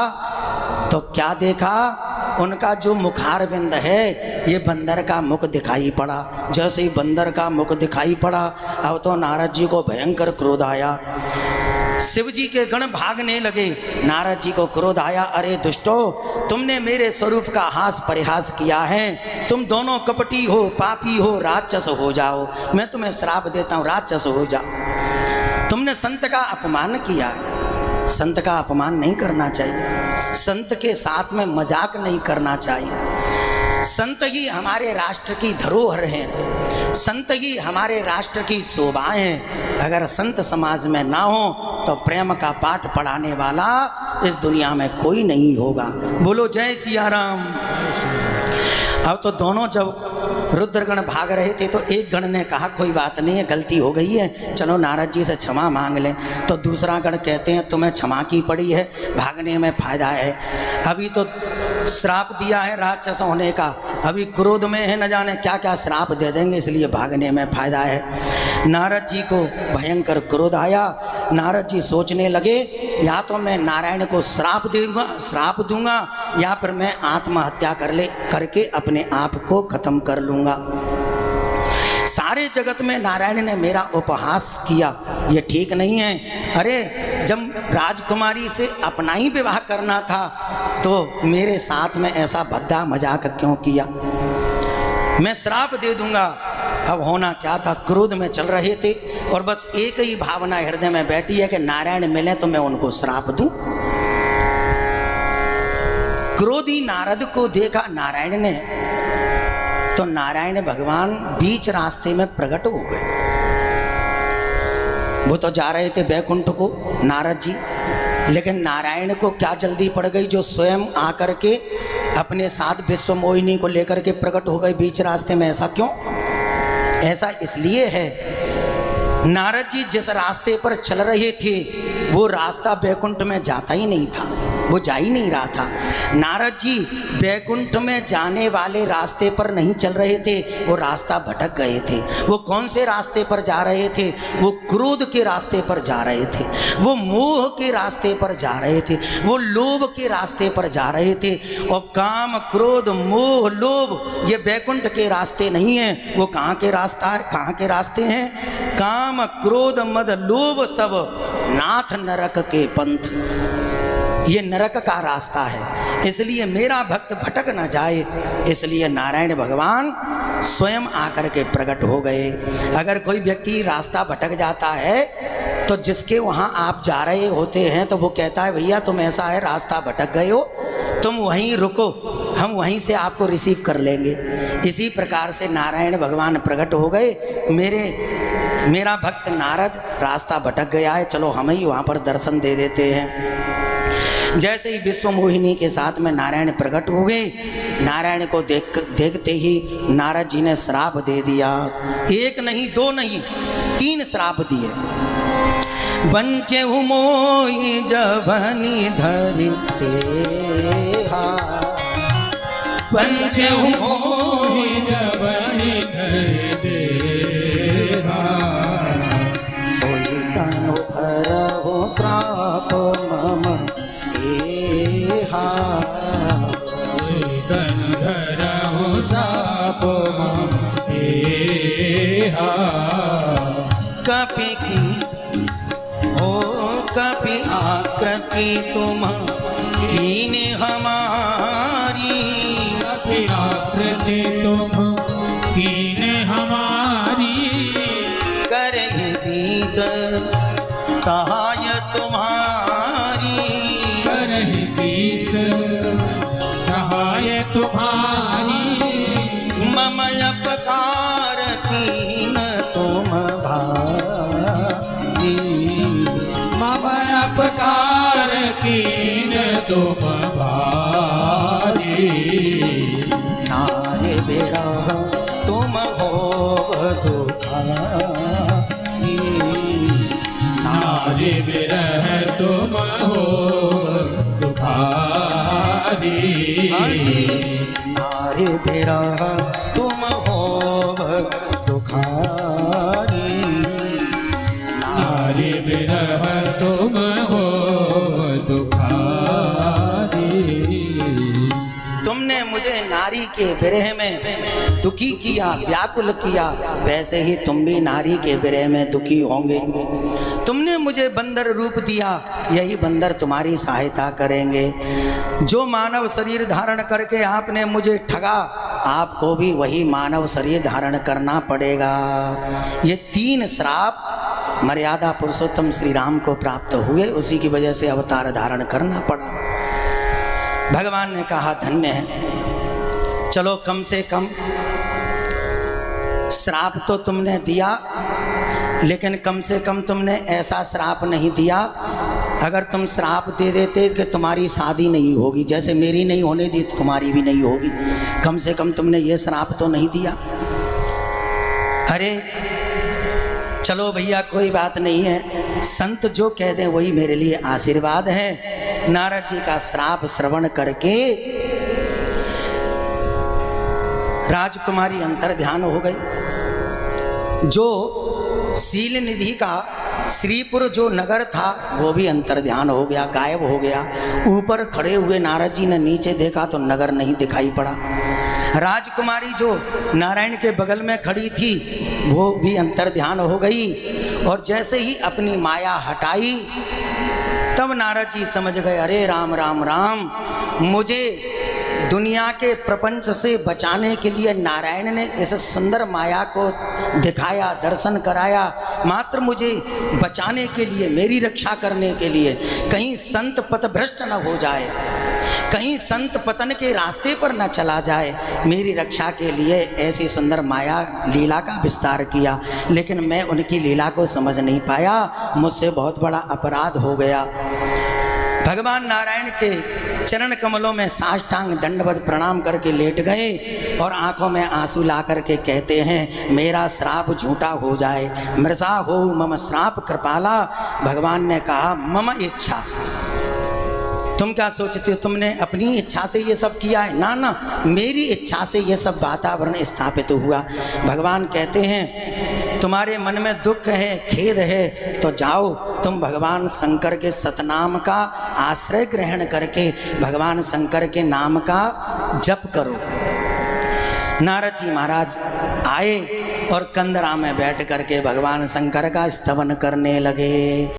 तो क्या देखा, उनका जो मुखारविंद है ये बंदर का मुख दिखाई पड़ा। जैसे ही बंदर का मुख दिखाई पड़ा, अब तो नारद जी को भयंकर क्रोध आया। शिव जी के गण भागने लगे। नारद जी को क्रोध आया, अरे दुष्टो, तुमने मेरे स्वरूप का हास परिहास किया है, तुम दोनों कपटी हो, पापी हो, राक्षस हो जाओ, मैं तुम्हें श्राप देता हूँ, राक्षस हो जाओ। तुमने संत का अपमान किया है, संत का अपमान नहीं करना चाहिए, संत के साथ में मजाक नहीं करना चाहिए। संत ही हमारे राष्ट्र की धरोहर हैं, संत ही हमारे राष्ट्र की शोभाएं हैं। अगर संत समाज में ना हो तो प्रेम का पाठ पढ़ाने वाला इस दुनिया में कोई नहीं होगा। बोलो जय सिया राम। अब तो दोनों जब रुद्रगण भाग रहे थे तो एक गण ने कहा, कोई बात नहीं है, गलती हो गई है, चलो नारद जी से क्षमा मांग लें। तो दूसरा गण कहते हैं, तुम्हें क्षमा की पड़ी है, भागने में फायदा है, अभी तो श्राप दिया है राक्षस होने का, अभी क्रोध में है, न जाने क्या क्या श्राप दे देंगे, इसलिए भागने में फायदा है। नारद जी को भयंकर क्रोध आया। नारद जी सोचने लगे, या तो मैं नारायण को श्राप दूंगा या फिर मैं आत्महत्या करके अपने आप को खत्म कर लूँगा। सारे जगत में नारायण ने मेरा उपहास किया, ये ठीक नहीं है। अरे जब राजकुमारी से अपना ही विवाह करना था तो मेरे साथ में ऐसा भद्दा मजाक क्यों किया, मैं श्राप दे दूंगा। अब होना क्या था, क्रोध में चल रहे थे और बस एक ही भावना हृदय में बैठी है कि नारायण मिले तो मैं उनको श्राप दूं। क्रोधी नारद को देखा नारायण ने, तो नारायण भगवान बीच रास्ते में प्रकट हो गए। वो तो जा रहे थे बैकुंठ को नारद जी, लेकिन नारायण को क्या जल्दी पड़ गई, जो स्वयं आकर के अपने साथ विश्व मोहिनी को लेकर के प्रकट हो गए बीच रास्ते में। ऐसा क्यों? ऐसा इसलिए है, नारद जी जिस रास्ते पर चल रहे थे वो रास्ता बैकुंठ में जाता ही नहीं था, वो जा ही नहीं रहा था। नारद जी बैकुंठ में जाने वाले रास्ते पर नहीं चल रहे थे, वो रास्ता भटक गए थे। वो कौन से रास्ते पर जा रहे थे? वो क्रोध के रास्ते पर जा रहे थे, वो मोह के रास्ते पर जा रहे थे, वो लोभ के रास्ते पर जा रहे थे। और काम, क्रोध, मोह, लोभ ये बैकुंठ के रास्ते नहीं हैं। वो कहाँ के रास्ता है, कहाँ के रास्ते हैं? काम, क्रोध, मद, लोभ सब नाथ नरक के पंथ, ये नरक का रास्ता है। इसलिए मेरा भक्त भटक न जाए, इसलिए नारायण भगवान स्वयं आकर के प्रकट हो गए। अगर कोई व्यक्ति रास्ता भटक जाता है तो जिसके वहाँ आप जा रहे होते हैं तो वो कहता है, भैया तुम ऐसा है रास्ता भटक गए हो, तुम वहीं रुको, हम वहीं से आपको रिसीव कर लेंगे। इसी प्रकार से नारायण भगवान प्रकट हो गए। मेरा भक्त नारद रास्ता भटक गया है, चलो हम ही वहाँ पर दर्शन दे देते हैं। जैसे ही विश्व मोहिनी के साथ में नारायण प्रकट हो गए, नारायण को देखते ही नारद जी ने श्राप दे दिया। एक नहीं, दो नहीं, 3 श्राप दिए। बंचे मोहि जवनी धरि तेहा, बंचे मोहि जवनी धरि तेहा, सोई तनु धरहु श्राप मम कभी की हो कभी आकृति तुम कीन हमारी, कभी आकृति तुम कीन हमारी, करेगी सहाय तुम्हारी, करेगी सहाय तुम्हारी, मम अपकार कीन तुम भारी, मम अपकार कीन तुम भारी, नारे बिरह तुम हो दुखारी, नारे बिरह तुम हो दुखारी, नारे बिरह तुम हो दुखारी, नारे बिरह तुम हो दुखारी। तुमने मुझे नारी के विरह में दुखी किया, व्याकुल किया, वैसे ही तुम भी नारी के विरह में दुखी होंगे। तुमने मुझे बंदर रूप दिया, यही बंदर तुम्हारी सहायता करेंगे। जो मानव शरीर धारण करके आपने मुझे ठगा, आपको भी वही मानव शरीर धारण करना पड़ेगा। ये 3 श्राप मर्यादा पुरुषोत्तम श्री राम को प्राप्त हुए, उसी की वजह से अवतार धारण करना पड़ा। भगवान ने कहा धन्य है, चलो कम से कम श्राप तो तुमने दिया, लेकिन कम से कम तुमने ऐसा श्राप नहीं दिया। अगर तुम श्राप दे देते कि तुम्हारी शादी नहीं होगी, जैसे मेरी नहीं होने दी तो तुम्हारी भी नहीं होगी, कम से कम तुमने ये श्राप तो नहीं दिया। अरे चलो भैया कोई बात नहीं है, संत जो कह दें वही मेरे लिए आशीर्वाद है। नारद जी का श्राप श्रवण करके राजकुमारी अंतर ध्यान हो गई। जो शील निधि का श्रीपुर जो नगर था वो भी अंतर ध्यान हो गया, गायब हो गया। ऊपर खड़े हुए नारद जी ने नीचे देखा तो नगर नहीं दिखाई पड़ा। राजकुमारी जो नारायण के बगल में खड़ी थी वो भी अंतर ध्यान हो गई, और जैसे ही अपनी माया हटाई तब नारद जी समझ गए, अरे राम राम राम, मुझे दुनिया के प्रपंच से बचाने के लिए नारायण ने इस सुंदर माया को दिखाया, दर्शन कराया, मात्र मुझे बचाने के लिए, मेरी रक्षा करने के लिए। कहीं संत पथभ्रष्ट न हो जाए, कहीं संत पतन के रास्ते पर न चला जाए, मेरी रक्षा के लिए ऐसी सुंदर माया लीला का विस्तार किया। लेकिन मैं उनकी लीला को समझ नहीं पाया, मुझसे बहुत बड़ा अपराध हो गया। भगवान नारायण के चरण कमलों में साष्टांग दंडवत प्रणाम करके लेट गए और आंखों में आंसू ला करके कहते हैं, मेरा श्राप झूठा हो जाए, मृषा हो मम श्राप कृपाला। भगवान ने कहा, मम इच्छा। तुम क्या सोचते हो, तुमने अपनी इच्छा से ये सब किया है? ना ना, मेरी इच्छा से ये सब वातावरण स्थापित हुआ। भगवान कहते हैं, तुम्हारे मन में दुख है, खेद है, तो जाओ तुम भगवान शंकर के सतनाम का आश्रय ग्रहण करके भगवान शंकर के नाम का जप करो। नारद जी महाराज आए और कंदरा में बैठ करके भगवान शंकर का स्तवन करने लगे।